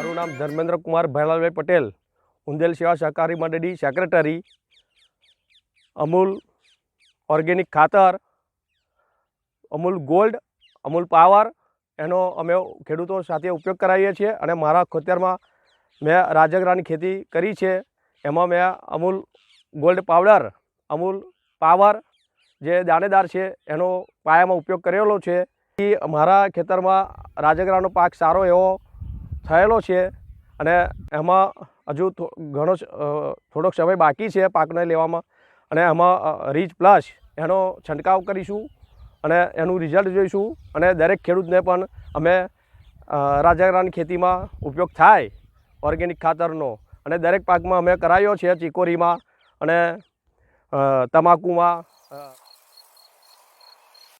મારું નામ ધર્મેન્દ્ર કુમાર ભૈલાલભાઈ પટેલ, ઉંદેલ સેવા સહકારી મંડળી સેક્રેટરી, અમૂલ ઓર્ગેનિક ખાતર, અમૂલ ગોલ્ડ, અમૂલ પાવર એનો અમે ખેડૂતો સાથે ઉપયોગ કરાવીએ છીએ। અને મારા ખેતરમાં મેં રાજગરાની ખેતી કરી છે, એમાં મેં Amul gold powder, Amul power જે દાણેદાર છે એનો પાયામાં ઉપયોગ કરેલો છે। મારા ખેતરમાં રાજગરાનો પાક સારો એવો થયેલો છે અને એમાં હજુ ઘણો થોડોક સમય બાકી છે પાકને લેવામાં, અને એમાં રીચ પ્લસ એનો છંટકાવ કરીશું અને એનું રિઝલ્ટ જોઈશું। અને દરેક ખેડૂતને પણ અમે રાજગરાની ખેતીમાં ઉપયોગ થાય ઓર્ગેનિક ખાતરનો, અને દરેક પાકમાં અમે કરાવ્યો છે, ચીકોરીમાં અને તમાકુમાં।